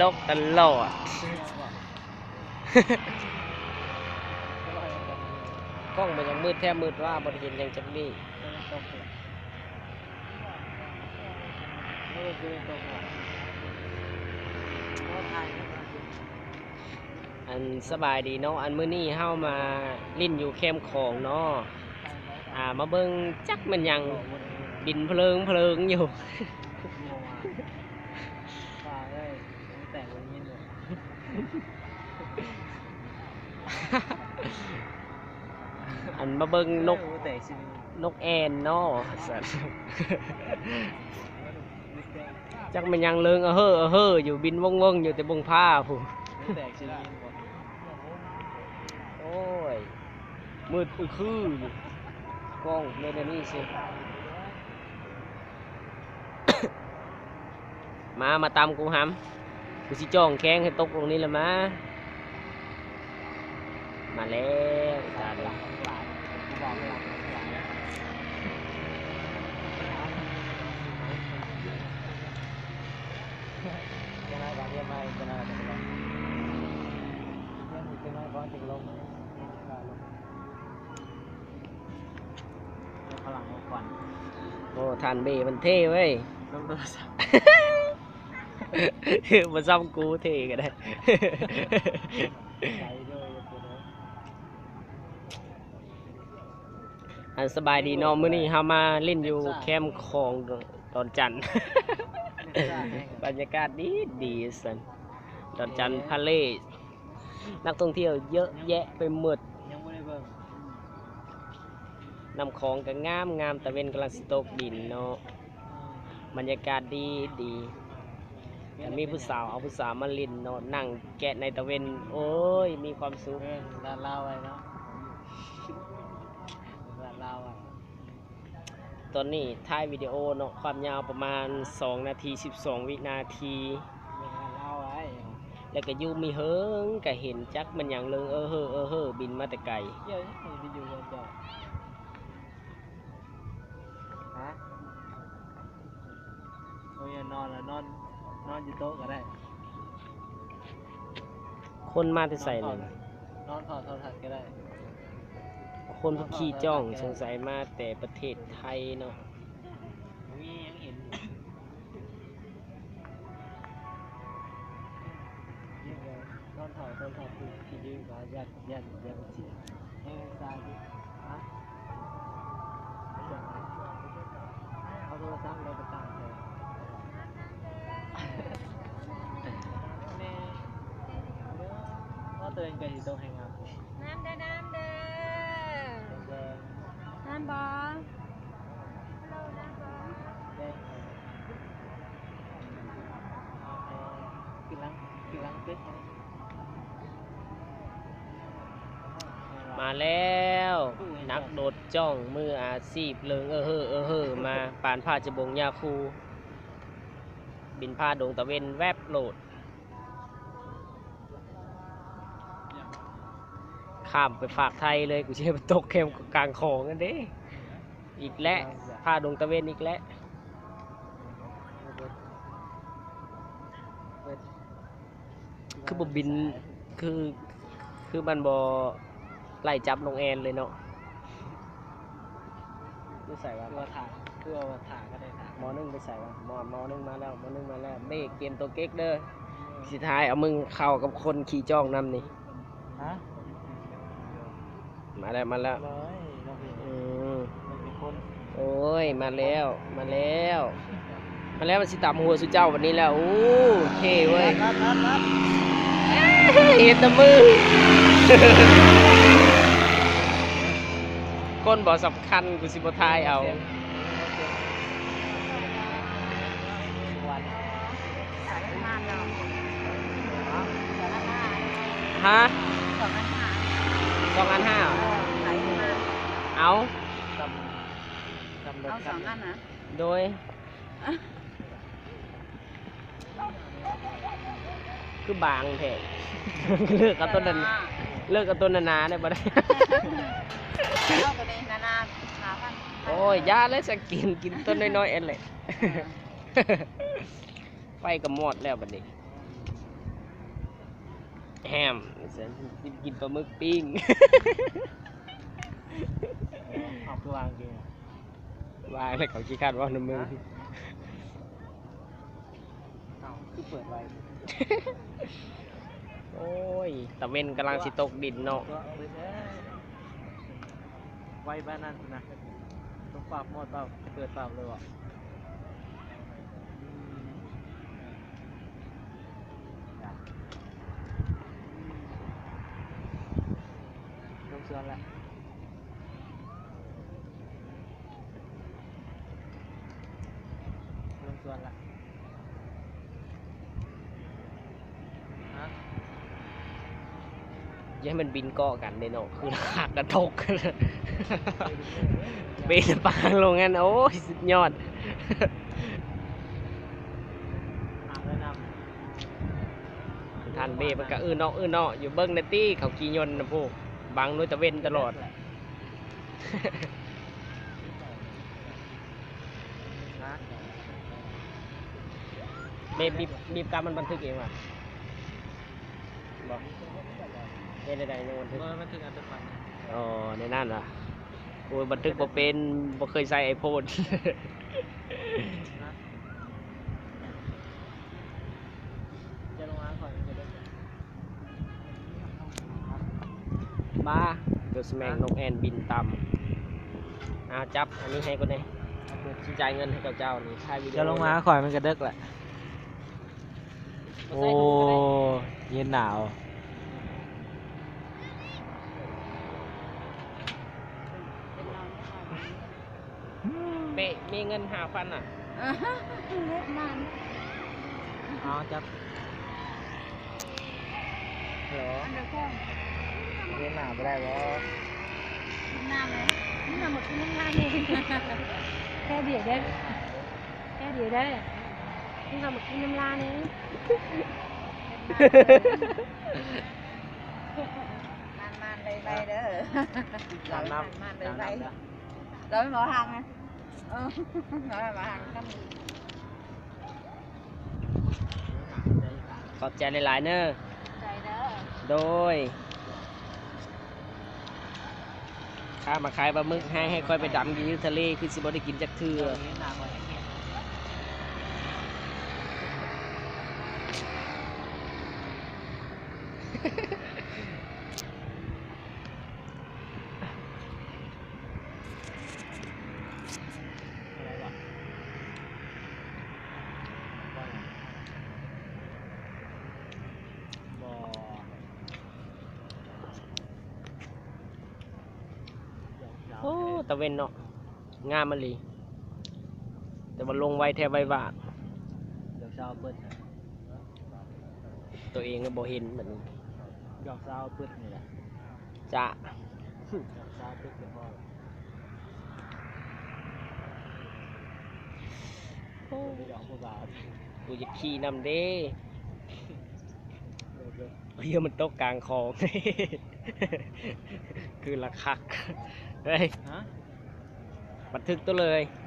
ลกตลอดกล้องมันยังมืดแทบมืดว่าบริเวณยังจะมีอันสบายดีเนาะอันมื้อนี้เฮามาลิ้นอยู่แคมป์ของเนาะมาเบิ่งจักมันยังบินเพลิงอยู่ อันมาเบิ่งนกแอนเนาะจักมันยังเลิงเฮ้ออยู่บินว่องอยู่แต่บงผ้าผู้โอ้ยมืดคืออยู่กล้องในนี้สิ มาตามกูหำกูสิจ้องแข้งให้ตกลงนี้ละมาแล้วตาเลยโอ้ทานเบมันเท่เว้ยมาซ่อมกูเท่ก็ได้ อันสบายดีน้องมื้อนี้เฮามาเล่นอยู่แคมป์ของดอนจันทร์ บรรยากาศดีสันดอนจันทร์ทะเลนักท่องเที่ยวเยอะแยะไปหมดนำของก็งามตะเวนกำลังสตกดินเนาะบรรยากาศดีแต่มีผู้สาวเอาผู้สาวมาเล่นเนาะนั่งแกะในตะเวนโอ้ยมีความสุขด้านล่างไว้เนาะตอนนี้ถ่ายวิดีโอเนาะความยาวประมาณ2 นาที 12 วินาทีแล้วก็ยูมีเฮิงก็เห็นจักมันอย่างเลิงเฮ้อบินมาแต่ไกลโอ้ยนอนอยู่โต๊ะก็ได้คนมาแต่ใส่เลยนอนถอดโทรศัพท์ก็ได้คนขี่จ้องสงสัยมาแต่ประเทศไทยเนาะมียังเห็นนอนถอดโทรศัพท์ที่ยืมมายัดเสียให้ตายดิฮะเอาโทรศัพท์เราไปตั้งเลยก็เตือนกันอยู่ตรงแห่งงานน้ำเด้อน้ำบอมาแล้วนักโดดจ้องมืออาชีพเลิงเฮ้อมาปานผ้าจะบงยาคูบินผ้าดงตะเวนแวบโหลดข้ามไปฝากไทยเลยกูเชื่อไปตกแคมกลางของกันเด้อีกแล้วผ้าดงตะเวนอีกแล้วคือบ่บินคือมันบ่ไล่จับลงแอนเลยเนาะไม่ใส่ว่าคือว่าถ่าก็ได้ถ่ามอนึงไปใส่ว่ามอนึงมาแล้วเบรกเกมตัวเก๊กเด้อสุดท้ายเอามึงเข้ากับคนขี่จ้องนำนี่ฮะมาแล้วโอ้ยมาแล้วมันสิตามหัวสุเจ้าวันนี้แล้วโอ้เท่เว้ยเอ็ดตะมือก้นบ่สำคัญกูสิบ่ทายเอาฮะ2,500เอา2 อันนะโดยคือบางแท้เลิกกับต้นนั้นนาได้บ่ได้เอาตัวนี้นาโอ้ยยาเลยสกินกินต้นน้อยๆเอ็นเลยไปกับหมดแล้วบัดนี้ แฮมกินปลาหมึกปิ้ง เอาไปวางกิน วางแล้วเขาขี้คาดว่าน้ำมึง เอาคือเปิดไว้ โอ้ยตะเวนกำลังสิตกดินเนาะ ก็เอาไปแท้ไว้บ้านนั่นนะต้องปรับหมดเปล่าเปิดปรับเลยวะลงเชือนละลงเชือนละฮะ อย่าให้มันบินเกาะกันเลยเนาะคือหักกระทก เบนปางลงงั้นโอ้ยสุดยอด หาเลยน ท่านเบมันก็เนาะอยู่เบิ้งนาตี้เขาขี่ยนต์นะพวกบังด้วยตะเวนตลอด ำนะ เบบีบการมันบันทึกเองว่ะบอกเฮ็ดได้ในบันทึก เมื่อมันถึงอัตโนมัติ อ๋อในนั่นว่ะโอ้ยบันทึกบ่เป็นบ่เคยใส่ไอโฟน นะจะลงมาก่อนจะได้ บ้าเกิดสแมงนกแอ่นบินต่ำเอาจับอันนี้ให้คนนี้ชี้จ่ายเงินให้กับเจ้านี่ถ่ายวิดีโอ จะลงมาข่อยมันกระเดึกแหละโอ้เย็นหนาว เปะมีเงิน5,000อ่ะ เล็กมัน อ๋อจับเหรอ อันเดียวกัน เย็นหนาวไม่ได้วะ น้ำเลยนี่น้ำหมดที่น้ำลายเองแค่เดียวได้แค่เดียวได้นี่น้ำหมดที่น้ำลายนี่มันเลยไปเด้อ น้ำน้ มัน ำ เลยไป น้ำ rồi mới mở hàng nè rồi mở hàng cắm ขอบใจหลายๆเนอะ đây đó โดยข้ามาขายปลาหมึกให้ค่อยไปดำกินอยู่ทะเลคือสิบ่ได้กินจักเทื่อ เย็นหนาวกว่าอย่างเงี้ย อะไรวะบ่ โอ้ตะเวนเนาะงามมันลีแต่ว่าลงไวแทบไวบาด เดี๋ยวเช้าเปิดนะ ตัวเองก็บ่เห็นเหมือน เดี๋ยวเช้าเปิดนี่แหละ จะ เดี๋ยวเช้าเปิดเดี๋ยวพอ โอ้ เดี๋ยวผู้บ่าว กูจะขี่นำเด้ เดี๋ยวเดี๋ยว เฮ้ยมันตกกลางคลอง คือละคักเฮ้ย ฮะ บันทึกตัวเลย เ